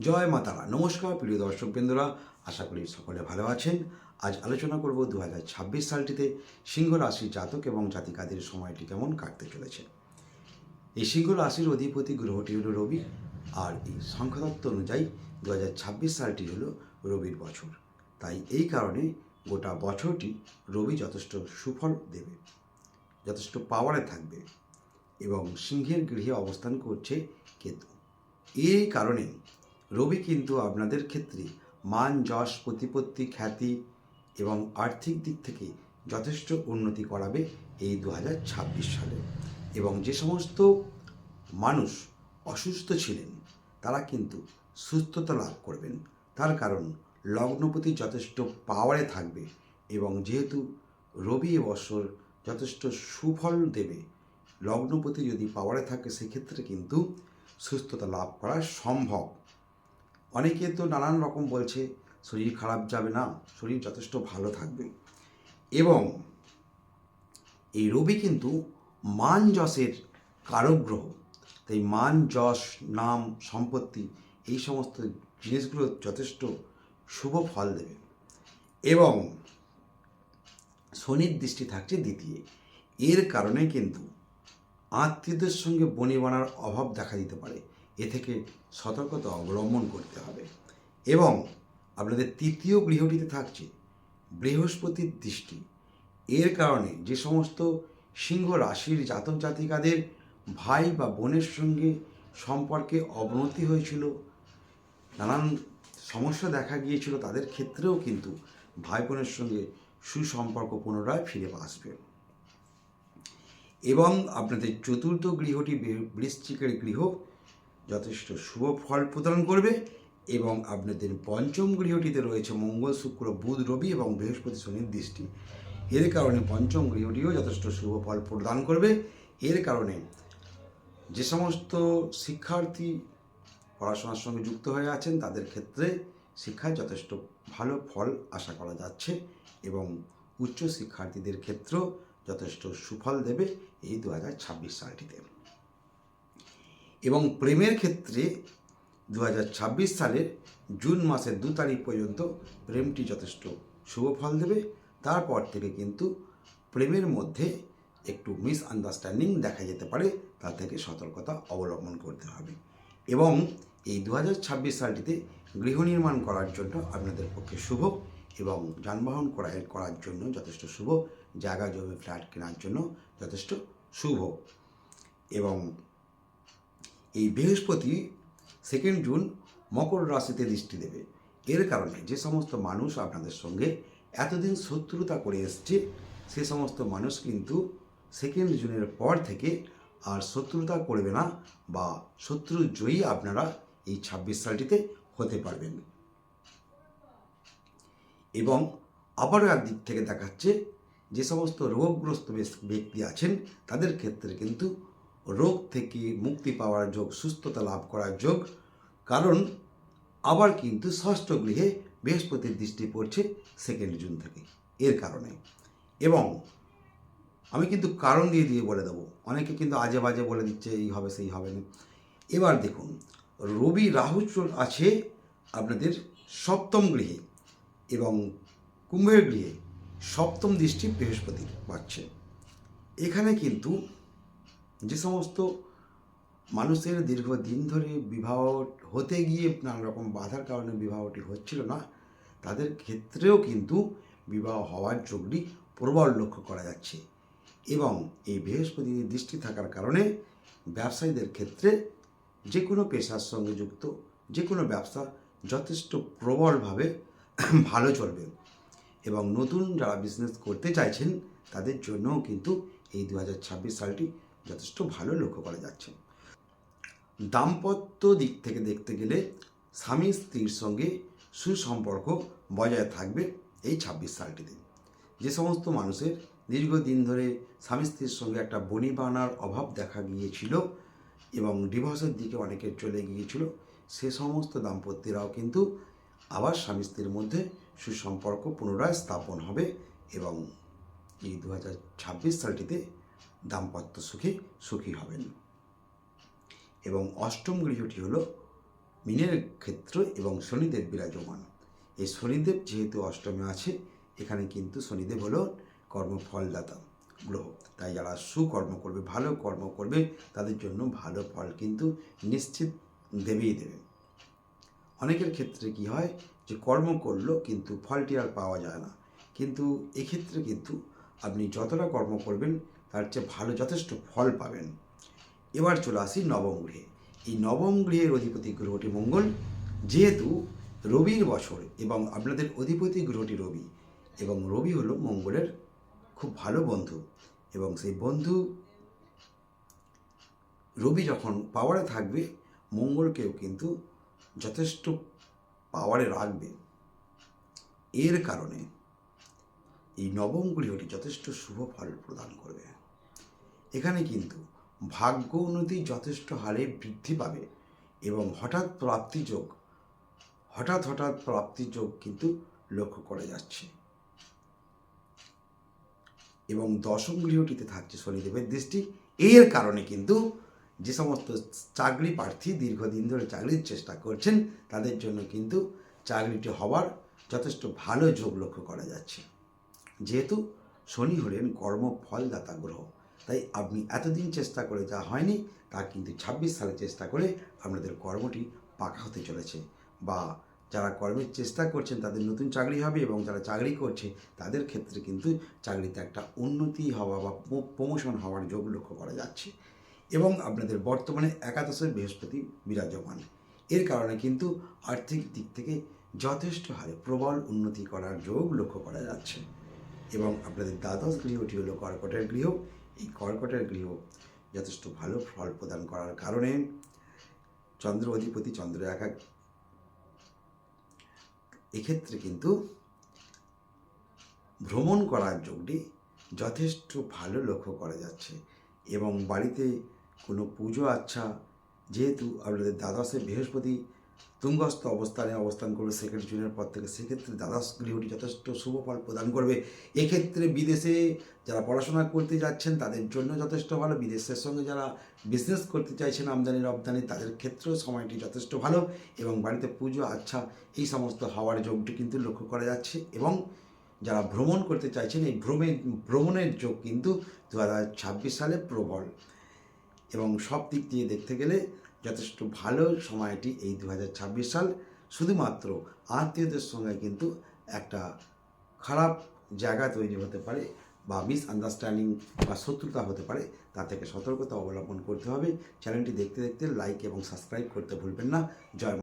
জয় মা তারা। নমস্কার প্রিয় দর্শক বৃন্দরা, আশা করি সকলে ভালো আছেন। আজ আলোচনা করব 2026 সালটিতে সিংহ রাশির জাতক এবং জাতিকাদের সময়টি কেমন কাটতে চলেছে। এই সিংহ রাশির অধিপতি গ্রহটি হলো রবি, আর এই সংখ্যাতত্ত্ব অনুযায়ী 2026 সালটি হলো রবির বছর। তাই এই কারণে গোটা বছরটি রবি যথেষ্ট সুফল দেবে, যথেষ্ট পাওয়ারে থাকবে এবং সিংহের গৃহে অবস্থান করছে কেতু। এই কারণে রবি কিন্তু আপনাদের ক্ষেত্রে মান, যশ, প্রতিপত্তি, খ্যাতি এবং আর্থিক দিক থেকে যথেষ্ট উন্নতি করাবে এই 2026 সালে। এবং যে সমস্ত মানুষ অসুস্থ ছিলেন তারা কিন্তু সুস্থতা লাভ করবেন, তার কারণ লগ্নপতি যথেষ্ট পাওয়ারে থাকবে এবং যেহেতু রবি এবছর যথেষ্ট সুফল দেবে, লগ্নপতি যদি পাওয়ারে থাকে সেক্ষেত্রে কিন্তু সুস্থতা লাভ করা সম্ভব। অনেকে তো নানান রকম বলছে শরীর খারাপ যাবে না, শরীর যথেষ্ট ভালো থাকবে। এবং এই রবি কিন্তু মান যশের কারক গ্রহ, তাই মান, যশ, নাম, সম্পত্তি এই সমস্ত জিনিসগুলো যথেষ্ট শুভ ফল দেবে। এবং শনির দৃষ্টি থাকছে দ্বিতীয়, এর কারণে কিন্তু আত্মীয়দের সঙ্গে বনিবনার অভাব দেখা দিতে পারে। এ থেকে সতর্কতা অবলম্বন করতে হবে। এবং আপনাদের তৃতীয় গৃহটিতে থাকছে বৃহস্পতির দৃষ্টি। এর কারণে যে সমস্ত সিংহ রাশির জাতক জাতিকাদের ভাই বা বোনের সঙ্গে সম্পর্কে অবনতি হয়েছিল, নানান সমস্যা দেখা গিয়েছিল, তাদের ক্ষেত্রেও কিন্তু ভাই বোনের সঙ্গে সুসম্পর্ক পুনরায় ফিরে আসবে। এবং আপনাদের চতুর্থ গৃহটি বৃশ্চিকের গৃহ যথেষ্ট শুভ ফল প্রদান করবে। এবং আপনাদের পঞ্চম গৃহটিতে রয়েছে মঙ্গল, শুক্র, বুধ, রবি এবং বৃহস্পতি, শনির দৃষ্টি। এর কারণে পঞ্চম গৃহটিও যথেষ্ট শুভ ফল প্রদান করবে। এর কারণে যে সমস্ত শিক্ষার্থী পড়াশোনার সঙ্গে যুক্ত হয়ে আছেন তাদের ক্ষেত্রে শিক্ষায় যথেষ্ট ভালো ফল আশা করা যাচ্ছে এবং উচ্চ শিক্ষার্থীদের ক্ষেত্রেও যথেষ্ট সুফল দেবে এই 2026 সালটিতে। এবং প্রেমের ক্ষেত্রে 2026 সালের জুন মাসের 2 তারিখ পর্যন্ত প্রেমটি যথেষ্ট শুভ ফল দেবে। তারপর থেকে কিন্তু প্রেমের মধ্যে একটু মিসআন্ডারস্ট্যান্ডিং দেখা যেতে পারে, তা থেকে সতর্কতা অবলম্বন করতে হবে। এবং এই 2026 সালটিতে গৃহ নির্মাণ করার জন্য আপনাদের পক্ষে শুভ এবং যানবাহন ক্রয় করার জন্য যথেষ্ট শুভ, জায়গা জমি ফ্ল্যাট কেনার জন্য যথেষ্ট শুভ। এবং এই বৃহস্পতি 2 জুন মকর রাশিতে দৃষ্টি দেবে। এর কারণে যে সমস্ত মানুষ আপনাদের সঙ্গে এতদিন শত্রুতা করে এসছে সে সমস্ত মানুষ কিন্তু 2 জুনের পর থেকে আর শত্রুতা করবে না বা শত্রু জয়ী আপনারা এই 26 সালটিতে হতে পারবেন। এবং আবারও একদিক থেকে দেখাচ্ছে যে সমস্ত রোগগ্রস্ত ব্যক্তি আছেন তাদের ক্ষেত্রে কিন্তু রোগ থেকে মুক্তি পাওয়ার যোগ, সুস্থতা লাভ করার যোগ, কারণ আবার কিন্তু ষষ্ঠ গৃহে বৃহস্পতির দৃষ্টি পড়ছে 2 জুন থেকে। এর কারণে এবং আমি কিন্তু কারণ দিয়ে বলে দেবো, অনেকে কিন্তু আজে বাজে বলে দিচ্ছে এই হবে সেই হবে না। এবার দেখুন, রবি রাহু আছে আপনাদের সপ্তম গৃহে এবং কুম্ভের গৃহে সপ্তম দৃষ্টি বৃহস্পতির পাচ্ছে। এখানে কিন্তু যে সমস্ত মানুষের দীর্ঘদিন ধরে বিবাহ হতে গিয়ে নানা রকম বাধার কারণে বিবাহটি হচ্ছিল না, তাদের ক্ষেত্রেও কিন্তু বিবাহ হওয়ার যোগটি প্রবল লক্ষ্য করা যাচ্ছে। এবং এই বৃহস্পতির দৃষ্টি থাকার কারণে ব্যবসায়ীদের ক্ষেত্রে যে কোনো পেশার সঙ্গে যুক্ত যে কোনো ব্যবসা যথেষ্ট প্রবলভাবে ভালো চলবে। এবং নতুন যারা বিজনেস করতে চাইছেন তাদের জন্যও কিন্তু এই 2026 সালটি যথেষ্ট ভালো লক্ষ্য করা যাচ্ছে। দাম্পত্য দিক থেকে দেখতে গেলে স্বামী স্ত্রীর সঙ্গে সুসম্পর্ক বজায় থাকবে এই 26 সালটিতে। যে সমস্ত মানুষের দীর্ঘদিন ধরে স্বামী স্ত্রীর সঙ্গে একটা বনিবনার অভাব দেখা গিয়েছিল এবং ডিভোর্সের দিকে অনেকের চলে গিয়েছিল, সে সমস্ত দাম্পত্যরাও কিন্তু আবার স্বামী স্ত্রীর মধ্যে সুসম্পর্ক পুনরায় স্থাপন হবে এবং এই 2026 সালটিতে দাম্পত্য সুখী হবেন। এবং অষ্টম গৃহটি হলো মিনের ক্ষেত্র এবং শনিদেব বিরাজমান। এই শনিদেব যেহেতু অষ্টমে আছে, এখানে কিন্তু শনিদেব হলো কর্মফলদাতা গ্রহ। তাই যারা সুকর্ম করবে, ভালো কর্ম করবে, তাদের জন্য ভালো ফল কিন্তু নিশ্চিত দেবেই দেবে। অনেকের ক্ষেত্রে কি হয় যে কর্ম করলো কিন্তু ফলটি আর পাওয়া যায় না, কিন্তু এক্ষেত্রে কিন্তু আপনি যতটা কর্ম করবেন তার চেয়ে ভালো যথেষ্ট ফল পাবেন। এবার চলে আসি নবম গৃহে। এই নবম গৃহের অধিপতি গ্রহটি মঙ্গল, যেহেতু রবির বছর এবং আপনাদের অধিপতি গ্রহটি রবি, এবং রবি হলো মঙ্গলের খুব ভালো বন্ধু, এবং সেই বন্ধু রবি যখন পাওয়ারে থাকবে, মঙ্গলকেও কিন্তু যথেষ্ট পাওয়ারে রাখবে। এর কারণে এই নবম গৃহটি যথেষ্ট শুভ ফল প্রদান করবে। এখানে কিন্তু ভাগ্য উন্নতি যথেষ্ট হারে বৃদ্ধি পাবে এবং হঠাৎ প্রাপ্তি যোগ কিন্তু লক্ষ্য করা যাচ্ছে। এবং দশম গৃহটিতে থাকছে শনিদেবের দৃষ্টি। এর কারণে কিন্তু যে সমস্ত চাকরি প্রার্থী দীর্ঘদিন ধরে চাকরির চেষ্টা করছেন, তাদের জন্য কিন্তু চাকরিটি হওয়ার যথেষ্ট ভালো যোগ লক্ষ্য করা যাচ্ছে। যেহেতু শনি হলেন কর্মফলদাতা গ্রহ, তাই আপনি এতদিন চেষ্টা করে যা হয়নি, তা কিন্তু 26 সালে চেষ্টা করে আপনাদের কর্মটি পাকা হতে চলেছে। বা যারা কর্মের চেষ্টা করছেন তাদের নতুন চাকরি হবে, এবং যারা চাকরি করছে তাদের ক্ষেত্রে কিন্তু চাকরিতে একটা উন্নতি হওয়া বা প্রমোশন হওয়ার যোগ লক্ষ্য করা যাচ্ছে। এবং আপনাদের বর্তমানে একাদশে বৃহস্পতি বিরাজমান। এর কারণে কিন্তু আর্থিক দিক থেকে যথেষ্ট হারে প্রবল উন্নতি করার যোগ লক্ষ্য করা যাচ্ছে। এবং আপনাদের দ্বাদশ গৃহটি হলো কর্কটের গৃহ। এই কর্কটের গৃহ যথেষ্ট ভালো ফল প্রদান করার কারণে চন্দ্র অধিপতি চন্দ্র এক্ষেত্রে কিন্তু ভ্রমণ করার যোগটি যথেষ্ট ভালো লক্ষ্য করা যাচ্ছে। এবং বাড়িতে কোনো পুজো আচ্ছা, যেহেতু আপনাদের দ্বাদশে বৃহস্পতি তুঙ্গস্থ অবস্থান করবে 2 জুনের পর থেকে, সেক্ষেত্রে দ্বাদশ গৃহটি যথেষ্ট শুভ ফল প্রদান করবে। এক্ষেত্রে বিদেশে যারা পড়াশোনা করতে যাচ্ছেন তাদের জন্য যথেষ্ট ভালো। বিদেশের সঙ্গে যারা বিজনেস করতে চাইছেন আমদানি রপ্তানি, তাদের ক্ষেত্রেও সময়টি যথেষ্ট ভালো। এবং বাড়িতে পুজো আচ্ছা এই সমস্ত হওয়ার যোগটি কিন্তু লক্ষ্য করা যাচ্ছে। এবং যারা ভ্রমণ করতে চাইছেন, এই ভ্রমণের যোগ কিন্তু 2026 সালে প্রবল। এবং সব দিক দিয়ে দেখতে গেলে যথেষ্ট ভালো সময়টি এই 2026 সাল। শুধুমাত্র আত্মীয়দের সঙ্গে কিন্তু একটা খারাপ জায়গা তৈরি হতে পারে, বা মিসআন্ডারস্ট্যান্ডিং বা শত্রুতা হতে পারে, তা থেকে সতর্কতা অবলম্বন করতে হবে। চ্যানেলটি দেখতে দেখতে লাইক এবং সাবস্ক্রাইব করতে ভুলবেন না। জয়।